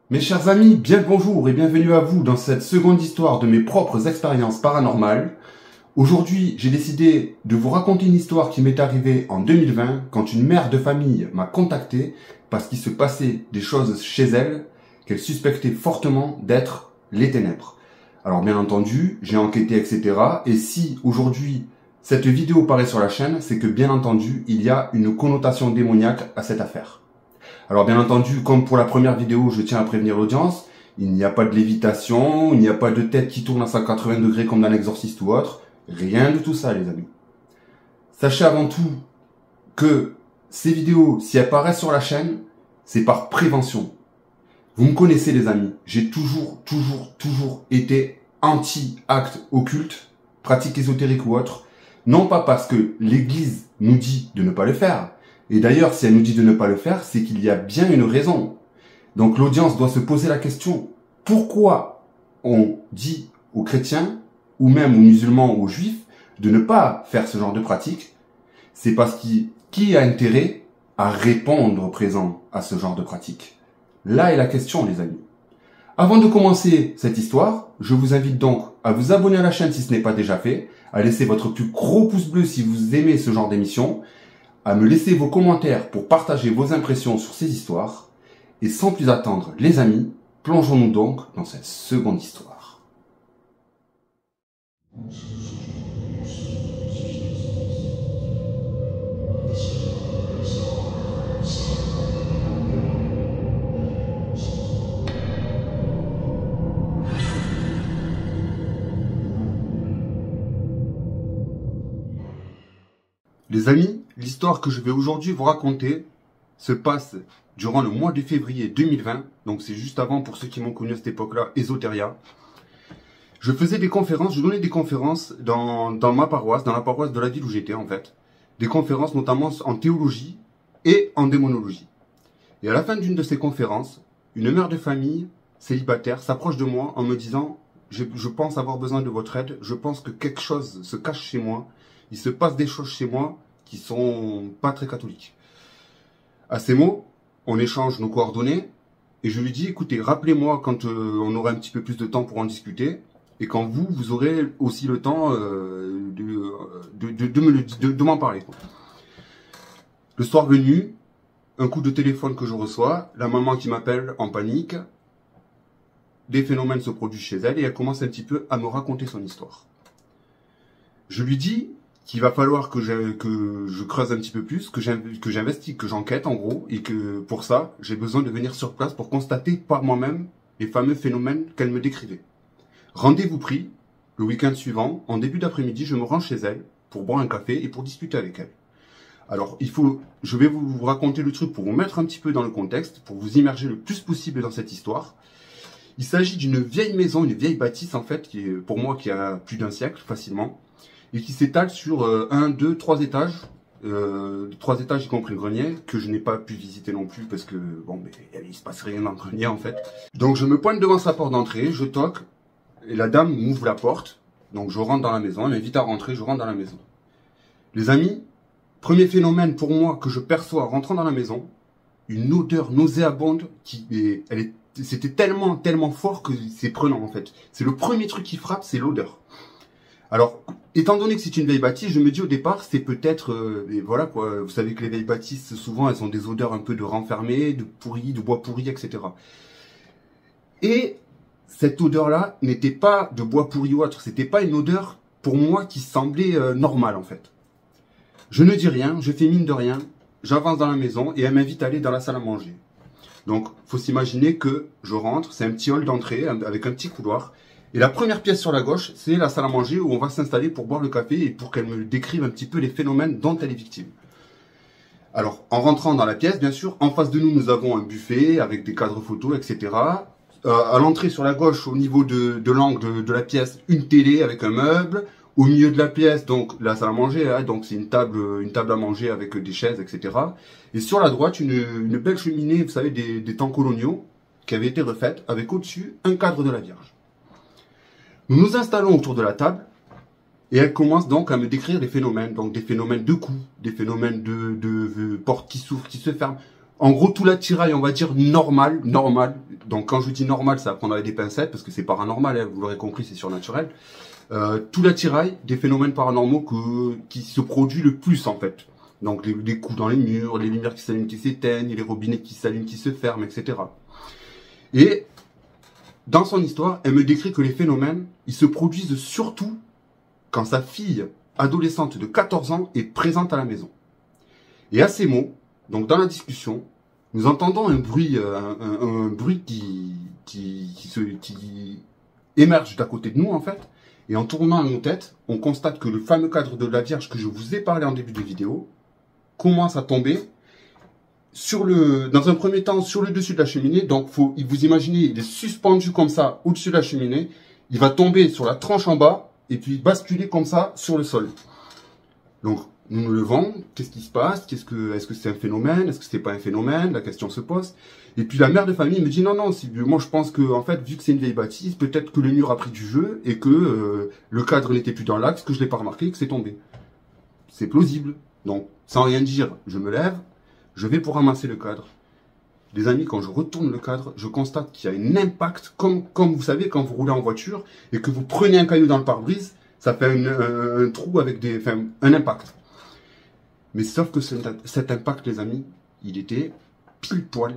Mes chers amis, bien le bonjour et bienvenue à vous dans cette seconde histoire de mes propres expériences paranormales. Aujourd'hui, j'ai décidé de vous raconter une histoire qui m'est arrivée en 2020 quand une mère de famille m'a contacté parce qu'il se passait des choses chez elle qu'elle suspectait fortement d'être les ténèbres. Alors bien entendu, j'ai enquêté, etc. Et si aujourd'hui cette vidéo paraît sur la chaîne, c'est que bien entendu, il y a une connotation démoniaque à cette affaire. Alors bien entendu, comme pour la première vidéo, je tiens à prévenir l'audience, il n'y a pas de lévitation, il n'y a pas de tête qui tourne à 180 degrés comme dans l'exorciste ou autre, rien de tout ça les amis. Sachez avant tout que ces vidéos, si elles paraissent sur la chaîne, c'est par prévention. Vous me connaissez les amis, j'ai toujours été anti-acte occulte, pratique ésotérique ou autre, non pas parce que l'église nous dit de ne pas le faire, et d'ailleurs, si elle nous dit de ne pas le faire, c'est qu'il y a bien une raison. Donc l'audience doit se poser la question, pourquoi on dit aux chrétiens, ou même aux musulmans ou aux juifs, de ne pas faire ce genre de pratique? C'est parce qui a intérêt à répondre présent à ce genre de pratique? Là est la question, les amis. Avant de commencer cette histoire, je vous invite donc à vous abonner à la chaîne si ce n'est pas déjà fait, à laisser votre plus gros pouce bleu si vous aimez ce genre d'émission, à me laisser vos commentaires pour partager vos impressions sur ces histoires. Et sans plus attendre, les amis, plongeons-nous donc dans cette seconde histoire. Les amis, l'histoire que je vais aujourd'hui vous raconter se passe durant le mois de février 2020. Donc c'est juste avant, pour ceux qui m'ont connu à cette époque-là, Esoteria. Je faisais des conférences, je donnais des conférences dans ma paroisse, dans la paroisse de la ville où j'étais en fait. Des conférences notamment en théologie et en démonologie. Et à la fin d'une de ces conférences, une mère de famille célibataire s'approche de moi en me disant « Je pense avoir besoin de votre aide, je pense que quelque chose se cache chez moi. Il se passe des choses chez moi qui sont pas très catholiques. » À ces mots, on échange nos coordonnées et je lui dis, écoutez, rappelez-moi quand on aura un petit peu plus de temps pour en discuter et quand vous aurez aussi le temps de m'en parler. Le soir venu, un coup de téléphone que je reçois, la maman qui m'appelle en panique, des phénomènes se produisent chez elle et elle commence un petit peu à me raconter son histoire. Je lui dis qu'il va falloir que je creuse un petit peu plus, que j'investigue, que j'enquête en gros, et que pour ça, j'ai besoin de venir sur place pour constater par moi-même les fameux phénomènes qu'elle me décrivait. Rendez-vous pris, le week-end suivant, en début d'après-midi, je me rends chez elle pour boire un café et pour discuter avec elle. Alors, je vais vous raconter le truc pour vous mettre un petit peu dans le contexte, pour vous immerger le plus possible dans cette histoire. Il s'agit d'une vieille maison, une vieille bâtisse en fait, pour moi qui a plus d'un siècle facilement, et qui s'étale sur 1, 2, 3 étages, 3 étages y compris le grenier, que je n'ai pas pu visiter non plus parce que, bon, mais il se passe rien dans le grenier en fait. Donc je me pointe devant sa porte d'entrée, je toque, et la dame m'ouvre la porte, donc je rentre dans la maison, elle m'invite à rentrer, je rentre dans la maison. Les amis, premier phénomène pour moi que je perçois en rentrant dans la maison, une odeur nauséabonde c'était tellement fort que c'est prenant en fait. C'est le premier truc qui frappe, c'est l'odeur. Alors, étant donné que c'est une vieille bâtisse, je me dis au départ, c'est peut-être, voilà quoi, vous savez que les vieilles bâtisses, souvent, elles ont des odeurs un peu de renfermé, de pourri, de bois pourri, etc. Et cette odeur-là n'était pas de bois pourri ou autre, c'était pas une odeur, pour moi, qui semblait normale, en fait. Je ne dis rien, je fais mine de rien, j'avance dans la maison et elle m'invite à aller dans la salle à manger. Donc, faut s'imaginer que je rentre, c'est un petit hall d'entrée avec un petit couloir. Et la première pièce sur la gauche, c'est la salle à manger où on va s'installer pour boire le café et pour qu'elle me décrive un petit peu les phénomènes dont elle est victime. Alors, en rentrant dans la pièce, bien sûr, en face de nous, nous avons un buffet avec des cadres photos, etc. À l'entrée sur la gauche, au niveau de l'angle de la pièce, une télé avec un meuble. Au milieu de la pièce, donc la salle à manger, hein, donc c'est une table à manger avec des chaises, etc. Et sur la droite, une belle cheminée, vous savez, des temps coloniaux, qui avait été refaite, avec au-dessus un cadre de la Vierge. Nous nous installons autour de la table, et elle commence donc à me décrire des phénomènes, donc des phénomènes de coups, des phénomènes de portes qui s'ouvrent, qui se ferment. En gros, tout l'attirail, on va dire, normal, Donc quand je dis normal, ça va prendre avec des pincettes, parce que c'est paranormal, hein, vous l'aurez compris, c'est surnaturel. Tout l'attirail des phénomènes paranormaux qui se produit le plus en fait. Donc les coups dans les murs, les lumières qui s'allument, qui s'éteignent, les robinets qui s'allument, qui se ferment, etc. Et dans son histoire, elle me décrit que les phénomènes, ils se produisent surtout quand sa fille adolescente de 14 ans est présente à la maison. Et à ces mots, donc dans la discussion, nous entendons un bruit qui émerge d'à côté de nous en fait. Et en tournant nos têtes, on constate que le fameux cadre de la Vierge que je vous ai parlé en début de vidéo commence à tomber dans un premier temps sur le dessus de la cheminée. Donc vous imaginez, il est suspendu comme ça au-dessus de la cheminée. Il va tomber sur la tranche en bas et puis basculer comme ça sur le sol. Donc nous nous levons, qu'est-ce qui se passe? Est-ce que c'est un phénomène? Est-ce que c'est pas un phénomène? La question se pose. Et puis la mère de famille me dit non, moi je pense que en fait, vu que c'est une vieille bâtisse, peut-être que le mur a pris du jeu et que le cadre n'était plus dans l'axe, que je l'ai pas remarqué, que c'est tombé. C'est plausible. Donc, sans rien dire, je me lève, je vais pour ramasser le cadre. Les amis, quand je retourne le cadre, je constate qu'il y a un impact, comme vous savez, quand vous roulez en voiture et que vous prenez un caillou dans le pare-brise, ça fait un trou avec un impact. Mais sauf que cet impact, les amis, il était pile poil,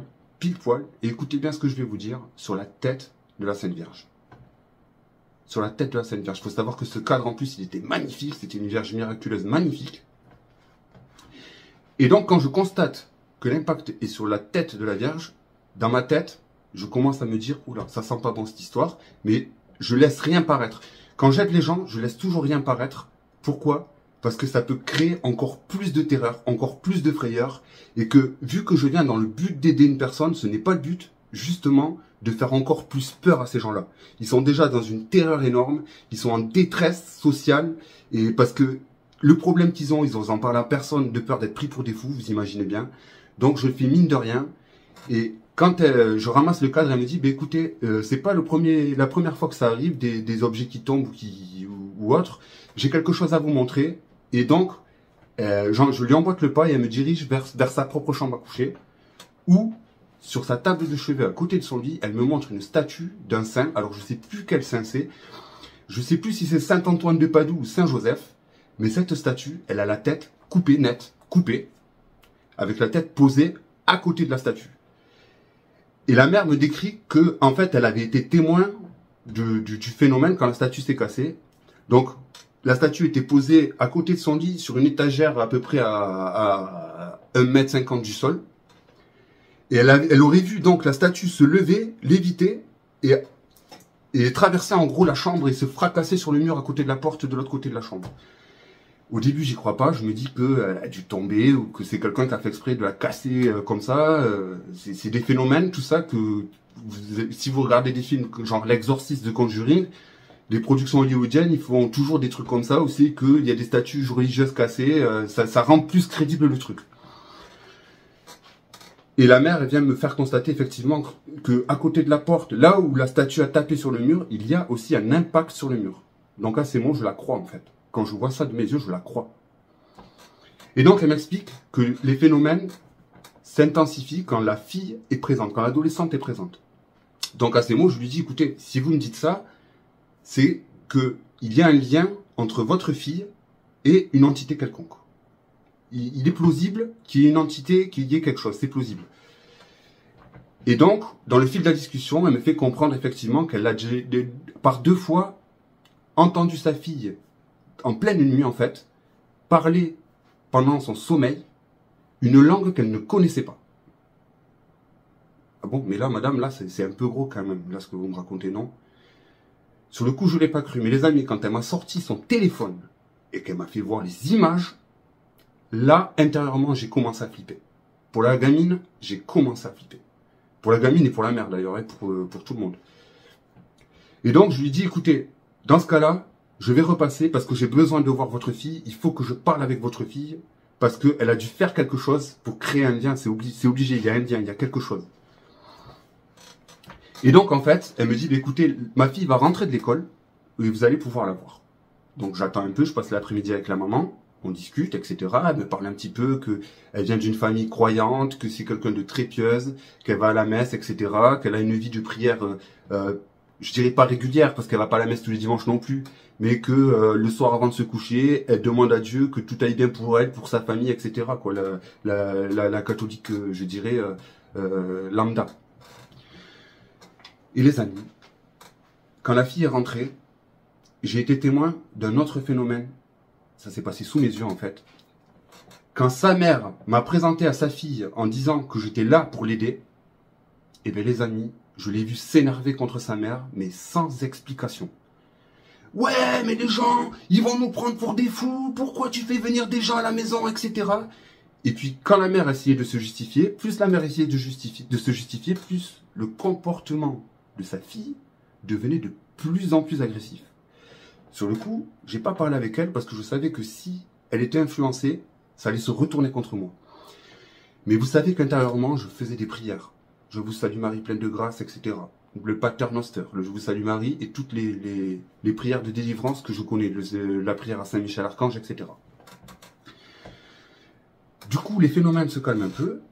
et écoutez bien ce que je vais vous dire, sur la tête de la Sainte Vierge. Sur la tête de la Sainte Vierge. Il faut savoir que ce cadre, en plus, il était magnifique, c'était une Vierge miraculeuse magnifique. Et donc, quand je constate que l'impact est sur la tête de la Vierge, dans ma tête, je commence à me dire, oula, ça sent pas bon cette histoire, mais je laisse rien paraître. Quand j'aide les gens, je laisse toujours rien paraître. Pourquoi ? Parce que ça peut créer encore plus de terreur, encore plus de frayeur, et que, vu que je viens dans le but d'aider une personne, ce n'est pas le but, justement, de faire encore plus peur à ces gens-là. Ils sont déjà dans une terreur énorme, ils sont en détresse sociale, et parce que le problème qu'ils ont, ils en parlent à personne, de peur d'être pris pour des fous, vous imaginez bien. Donc je fais mine de rien, et quand je ramasse le cadre, elle me dit, bah, écoutez, c'est pas la première fois que ça arrive, des objets qui tombent ou autres, j'ai quelque chose à vous montrer. Et donc, je lui emboîte le pas et elle me dirige vers sa propre chambre à coucher, où, sur sa table de chevet à côté de son lit, elle me montre une statue d'un saint. Alors, je sais plus quel saint c'est. Je sais plus si c'est Saint Antoine de Padoue ou Saint Joseph. Mais cette statue, elle a la tête coupée, nette, coupée, avec la tête posée à côté de la statue. Et la mère me décrit que, en fait, elle avait été témoin du phénomène quand la statue s'est cassée. Donc, la statue était posée à côté de son lit sur une étagère à peu près à 1,50 m du sol. Et elle aurait vu donc la statue se lever, léviter et traverser en gros la chambre et se fracasser sur le mur à côté de la porte de l'autre côté de la chambre. Au début, j'y crois pas. Je me dis qu'elle a dû tomber ou que c'est quelqu'un qui a fait exprès de la casser comme ça. C'est des phénomènes, tout ça, que si vous regardez des films genre L'Exorciste de Conjuring, les productions hollywoodiennes, ils font toujours des trucs comme ça aussi, qu'il y a des statues religieuses cassées. Ça rend plus crédible le truc. Et la mère, elle vient me faire constater effectivement que à côté de la porte, là où la statue a tapé sur le mur, il y a aussi un impact sur le mur. Donc à ces mots, je la crois en fait. Quand je vois ça de mes yeux, je la crois. Et donc, elle m'explique que les phénomènes s'intensifient quand la fille est présente, quand l'adolescente est présente. Donc, à ces mots, je lui dis, écoutez, si vous me dites ça, c'est qu'il y a un lien entre votre fille et une entité quelconque. Il est plausible qu'il y ait une entité, qu'il y ait quelque chose, c'est plausible. Et donc, dans le fil de la discussion, elle me fait comprendre effectivement qu'elle a par 2 fois entendu sa fille en pleine nuit en fait, parler pendant son sommeil une langue qu'elle ne connaissait pas. Ah bon, mais là, madame, là, c'est un peu gros quand même, là, ce que vous me racontez, non? Sur le coup, je ne l'ai pas cru, mais les amis, quand elle m'a sorti son téléphone et qu'elle m'a fait voir les images, là, intérieurement, j'ai commencé à flipper. Pour la gamine, j'ai commencé à flipper. Pour la gamine et pour la mère, d'ailleurs, et pour tout le monde. Et donc, je lui dis, écoutez, dans ce cas-là, je vais repasser parce que j'ai besoin de voir votre fille. Il faut que je parle avec votre fille parce qu'elle a dû faire quelque chose pour créer un lien. C'est obligé, il y a un lien, il y a quelque chose. Et donc, en fait, elle me dit, écoutez, ma fille va rentrer de l'école et vous allez pouvoir la voir. Donc, j'attends un peu, je passe l'après-midi avec la maman. On discute, etc. Elle me parle un petit peu qu'elle vient d'une famille croyante, que c'est quelqu'un de très pieuse, qu'elle va à la messe, etc. Qu'elle a une vie de prière, je dirais pas régulière, parce qu'elle va pas à la messe tous les dimanches non plus, mais que le soir avant de se coucher, elle demande à Dieu que tout aille bien pour elle, pour sa famille, etc. Quoi, la catholique, je dirais, lambda. Et les amis, quand la fille est rentrée, j'ai été témoin d'un autre phénomène. Ça s'est passé sous mes yeux en fait. Quand sa mère m'a présenté à sa fille en disant que j'étais là pour l'aider, eh bien les amis, je l'ai vu s'énerver contre sa mère, mais sans explication. Ouais, mais les gens, ils vont nous prendre pour des fous, pourquoi tu fais venir des gens à la maison, etc. Et puis quand la mère essayait de se justifier, plus la mère essayait de se justifier, plus le comportement de sa fille devenait de plus en plus agressif. Sur le coup, j'ai pas parlé avec elle parce que je savais que si elle était influencée, ça allait se retourner contre moi. Mais vous savez qu'intérieurement, je faisais des prières. Je vous salue Marie pleine de grâce, etc. Le Pater Noster, le Je vous salue Marie et toutes les prières de délivrance que je connais, la prière à Saint-Michel-Archange, etc. Du coup, les phénomènes se calment un peu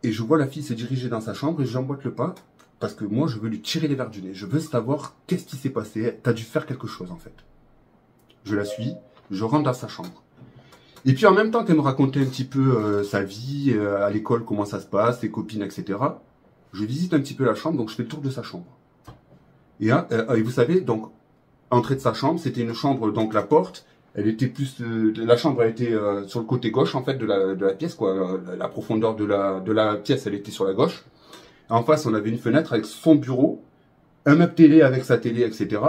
et je vois la fille se diriger dans sa chambre et j'emboîte le pas. Parce que moi, je veux lui tirer les verres du nez. Je veux savoir qu'est-ce qui s'est passé. T'as dû faire quelque chose, en fait. Je la suis. Je rentre dans sa chambre. Et puis, en même temps qu'elle me racontait un petit peu sa vie, à l'école, comment ça se passe, ses copines, etc., je visite un petit peu la chambre, donc je fais le tour de sa chambre. Et vous savez, donc, entrée de sa chambre, c'était une chambre, donc la porte, elle était plus... la chambre, elle était sur le côté gauche, en fait, de la pièce, quoi. La profondeur de la pièce, elle était sur la gauche. En face, on avait une fenêtre avec son bureau, un meuble télé avec sa télé, etc.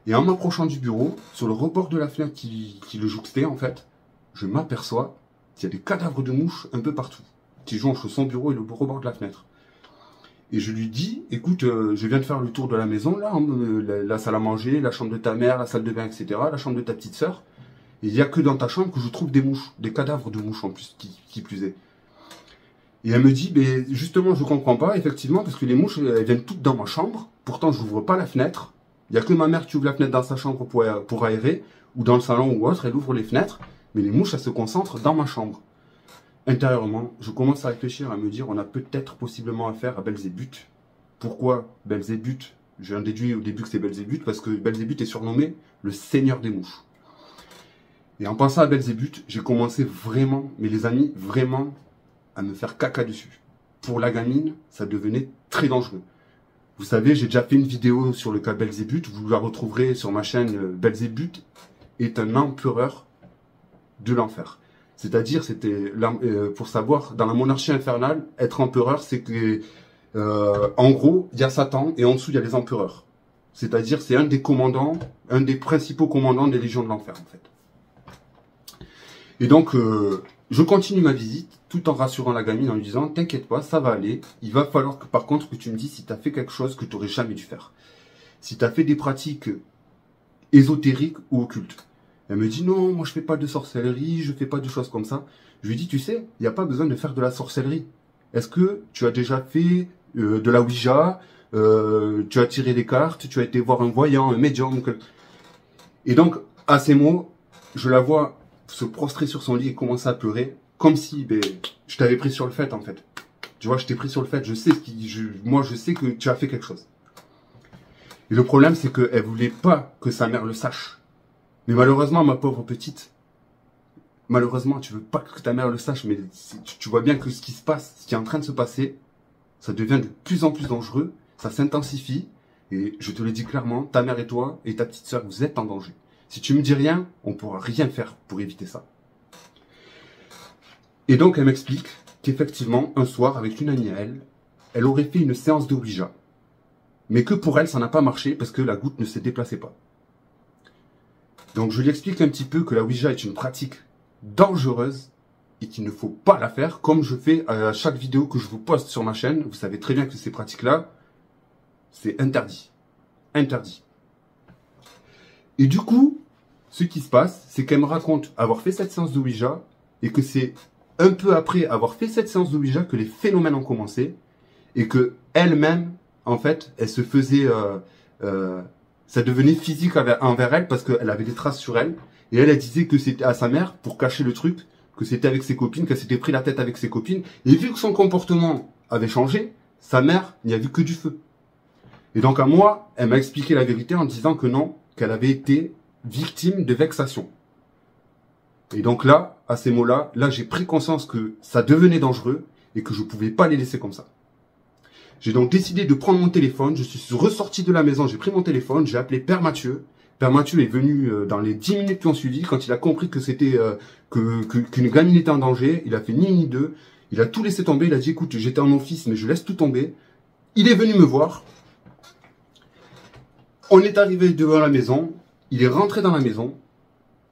Et en m'approchant du bureau, sur le rebord de la fenêtre qui le jouxtait, en fait, je m'aperçois qu'il y a des cadavres de mouches un peu partout, qui jouent entre son bureau et le rebord de la fenêtre. Et je lui dis, écoute, je viens de faire le tour de la maison, là, la salle à manger, la chambre de ta mère, la salle de bain, etc., la chambre de ta petite sœur. Et il n'y a que dans ta chambre que je trouve des mouches, des cadavres de mouches en plus, qui plus est. Et elle me dit, ben justement, je comprends pas, effectivement, parce que les mouches, elles viennent toutes dans ma chambre. Pourtant, je n'ouvre pas la fenêtre. Il n'y a que ma mère qui ouvre la fenêtre dans sa chambre pour aérer, ou dans le salon ou autre, elle ouvre les fenêtres. Mais les mouches, elles se concentrent dans ma chambre. Intérieurement, je commence à réfléchir, à me dire, on a peut-être possiblement affaire à Belzébuth. Pourquoi Belzébuth? J'ai déduit au début que c'est Belzébuth, parce que Belzébuth est surnommé le seigneur des mouches. Et en pensant à Belzébuth, j'ai commencé vraiment, mais les amis, vraiment, à me faire caca dessus. Pour la gamine, ça devenait très dangereux. Vous savez, j'ai déjà fait une vidéo sur le cas Belzébuth, vous la retrouverez sur ma chaîne. Belzébuth est un empereur de l'enfer. C'est-à-dire, c'était, pour savoir, dans la monarchie infernale, être empereur, c'est que, en gros, il y a Satan et en dessous, il y a les empereurs. C'est-à-dire, c'est un des commandants, un des principaux commandants des légions de l'enfer, en fait. Et donc, je continue ma visite, tout en rassurant la gamine en lui disant, t'inquiète pas, ça va aller. Il va falloir que, par contre, que tu me dises si tu as fait quelque chose que tu n'aurais jamais dû faire. Si tu as fait des pratiques ésotériques ou occultes. Elle me dit, non, moi je fais pas de sorcellerie, je fais pas de choses comme ça. Je lui dis, tu sais, il n'y a pas besoin de faire de la sorcellerie. Est-ce que tu as déjà fait de la Ouija, tu as tiré des cartes, tu as été voir un voyant, un médium. Et donc, à ces mots, je la vois se prostrer sur son lit et commencer à pleurer, comme si je t'avais pris sur le fait, en fait. Tu vois, je t'ai pris sur le fait, je sais moi je sais que tu as fait quelque chose. Et le problème, c'est qu'elle voulait pas que sa mère le sache. Mais malheureusement, ma pauvre petite, malheureusement, tu veux pas que ta mère le sache, mais tu vois bien que ce qui se passe, ce qui est en train de se passer, ça devient de plus en plus dangereux, ça s'intensifie, et je te le dis clairement, ta mère et toi, et ta petite sœur, vous êtes en danger. Si tu me dis rien, on pourra rien faire pour éviter ça. Et donc, elle m'explique qu'effectivement, un soir, avec une amie à elle, elle aurait fait une séance de Ouija. Mais que pour elle, ça n'a pas marché parce que la goutte ne se déplaçait pas. Donc, je lui explique un petit peu que la Ouija est une pratique dangereuse et qu'il ne faut pas la faire, comme je fais à chaque vidéo que je vous poste sur ma chaîne. Vous savez très bien que ces pratiques-là, c'est interdit. Interdit. Et du coup, ce qui se passe, c'est qu'elle me raconte avoir fait cette séance de Ouija et que c'est un peu après avoir fait cette séance de Ouija que les phénomènes ont commencé et que elle-même, en fait, elle se faisait... ça devenait physique envers elle parce qu'elle avait des traces sur elle Et elle disait que c'était à sa mère, pour cacher le truc, que c'était avec ses copines, qu'elle s'était pris la tête avec ses copines. Et vu que son comportement avait changé, sa mère n'y a vu que du feu. Et donc à moi, elle m'a expliqué la vérité en disant que non, qu'elle avait été victime de vexation. Et donc là, à ces mots-là, j'ai pris conscience que ça devenait dangereux et que je ne pouvais pas les laisser comme ça. J'ai donc décidé de prendre mon téléphone, je suis ressorti de la maison, j'ai pris mon téléphone, j'ai appelé Père Mathieu. Père Mathieu est venu dans les 10 minutes qui ont suivi, quand il a compris que c'était qu'une gamine était en danger, il a fait ni deux, il a tout laissé tomber, il a dit écoute, j'étais en office mais je laisse tout tomber. Il est venu me voir. On est arrivé devant la maison, il est rentré dans la maison,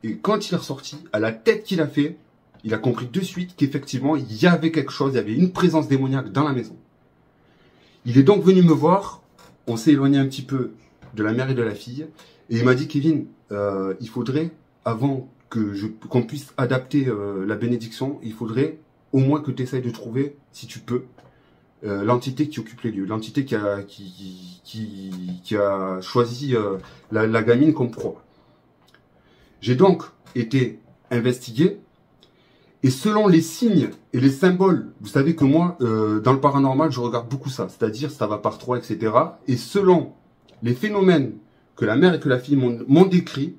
et quand il est ressorti, à la tête qu'il a fait, il a compris de suite qu'effectivement, il y avait quelque chose, il y avait une présence démoniaque dans la maison. Il est donc venu me voir, on s'est éloigné un petit peu de la mère et de la fille, et il m'a dit, Kevin, il faudrait, avant qu'on puisse adapter la bénédiction, il faudrait au moins que tu essayes de trouver, si tu peux, l'entité qui occupe les lieux, l'entité qui a choisi la gamine comme proie. J'ai donc été investigué, et selon les signes et les symboles, vous savez que moi, dans le paranormal, je regarde beaucoup ça, c'est-à-dire ça va par trois, etc. Et selon les phénomènes que la mère et que la fille m'ont décrits,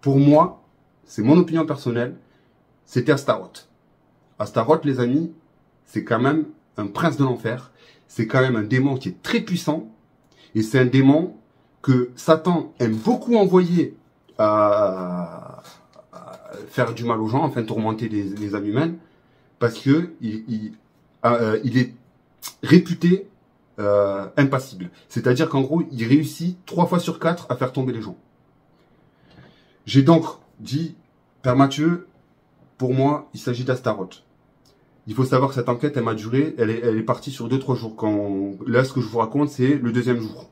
pour moi, c'est mon opinion personnelle, c'était Astaroth. Astaroth, les amis, c'est quand même un prince de l'enfer, c'est quand même un démon qui est très puissant, et c'est un démon que Satan aime beaucoup envoyer à faire du mal aux gens, enfin tourmenter les âmes humaines, parce que il est réputé impassible. C'est-à-dire qu'en gros, il réussit 3 fois sur 4 à faire tomber les gens. J'ai donc dit, Père Mathieu, pour moi, il s'agit d'Astaroth. Il faut savoir que cette enquête, elle m'a duré, elle est partie sur 2-3 jours. Là, ce que je vous raconte, c'est le 2e jour.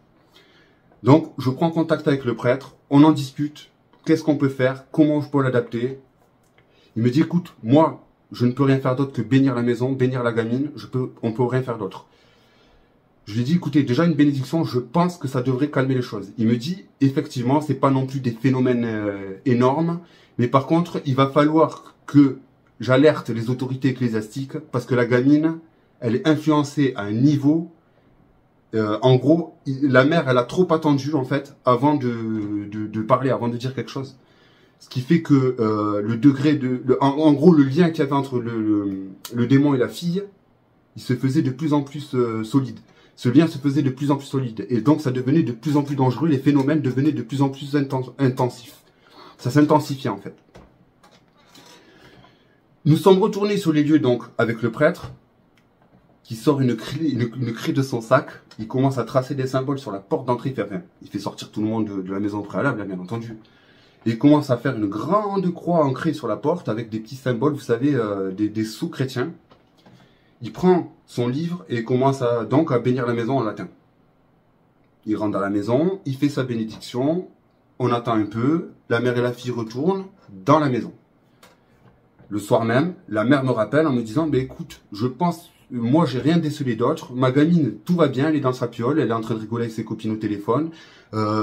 Donc, je prends contact avec le prêtre, on en discute, qu'est-ce qu'on peut faire, comment je peux l'adapter. Il me dit, écoute, moi, je ne peux rien faire d'autre que bénir la maison, bénir la gamine, on peut rien faire d'autre. Je lui ai dit, écoutez, déjà une bénédiction, je pense que ça devrait calmer les choses. Il me dit, effectivement, c'est pas non plus des phénomènes énormes, mais par contre, il va falloir que j'alerte les autorités ecclésiastiques, parce que la gamine, elle est influencée à un niveau... en gros, la mère, elle a trop attendu, en fait, avant de parler, avant de dire quelque chose. Ce qui fait que le degré en gros, le lien qu'il y avait entre le démon et la fille, il se faisait de plus en plus solide. Ce lien se faisait de plus en plus solide. Et donc, ça devenait de plus en plus dangereux. Les phénomènes devenaient de plus en plus intensifs. Ça s'intensifiait, en fait. Nous sommes retournés sur les lieux, donc, avec le prêtre, qui sort une clé de son sac. Il commence à tracer des symboles sur la porte d'entrée. Il fait sortir tout le monde de la maison au préalable, bien entendu. Et il commence à faire une grande croix ancrée sur la porte avec des petits symboles, vous savez, des sceaux chrétiens. Il prend son livre et commence donc à bénir la maison en latin. Il rentre dans la maison, il fait sa bénédiction, on attend un peu, la mère et la fille retournent dans la maison. Le soir même, la mère me rappelle en me disant, écoute, je pense, moi j'ai rien décelé d'autre, ma gamine, tout va bien, elle est dans sa piole, elle est en train de rigoler avec ses copines au téléphone.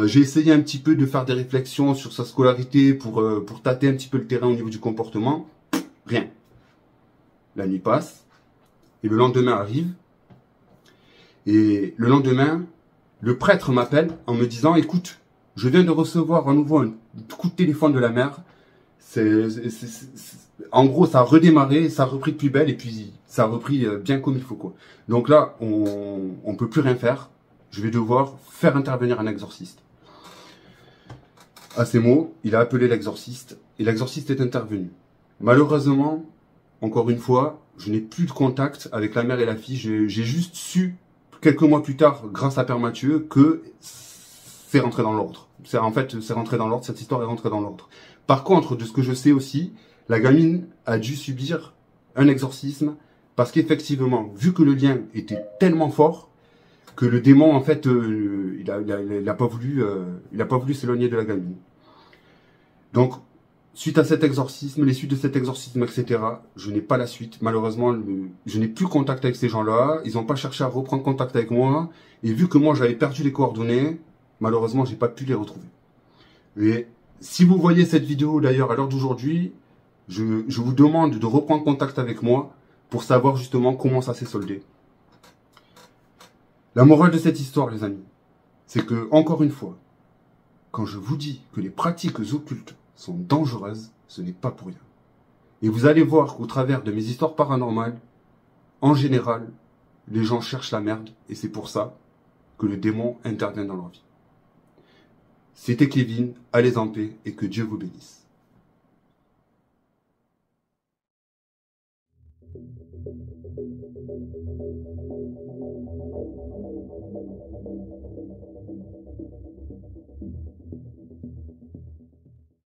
J'ai essayé un petit peu de faire des réflexions sur sa scolarité pour tâter un petit peu le terrain au niveau du comportement. Rien. La nuit passe. Et le lendemain arrive. Et le lendemain, le prêtre m'appelle en me disant, écoute, je viens de recevoir à nouveau un coup de téléphone de la mère. En gros, ça a redémarré, ça a repris de plus belle et puis ça a repris bien comme il faut, quoi. Donc là, on peut plus rien faire. Je vais devoir faire intervenir un exorciste. À ces mots, il a appelé l'exorciste et l'exorciste est intervenu. Malheureusement, encore une fois, je n'ai plus de contact avec la mère et la fille. J'ai juste su, quelques mois plus tard, grâce à Père Mathieu, que c'est rentré dans l'ordre. En fait, c'est rentré dans l'ordre, cette histoire est rentrée dans l'ordre. Par contre, de ce que je sais aussi, la gamine a dû subir un exorcisme parce qu'effectivement, vu que le lien était tellement fort, que le démon, en fait, il a pas voulu s'éloigner de la gamine. Donc, suite à cet exorcisme, les suites de cet exorcisme, etc., je n'ai pas la suite. Malheureusement, je n'ai plus contact avec ces gens-là. Ils n'ont pas cherché à reprendre contact avec moi. Et vu que moi, j'avais perdu les coordonnées, malheureusement, j'ai pas pu les retrouver. Et Si vous voyez cette vidéo d'ailleurs à l'heure d'aujourd'hui, je vous demande de reprendre contact avec moi pour savoir justement comment ça s'est soldé. La morale de cette histoire, les amis, c'est que, encore une fois, quand je vous dis que les pratiques occultes sont dangereuses, ce n'est pas pour rien. Et vous allez voir qu'au travers de mes histoires paranormales, en général, les gens cherchent la merde et c'est pour ça que le démon intervient dans leur vie. C'était Kevin, allez en paix et que Dieu vous bénisse.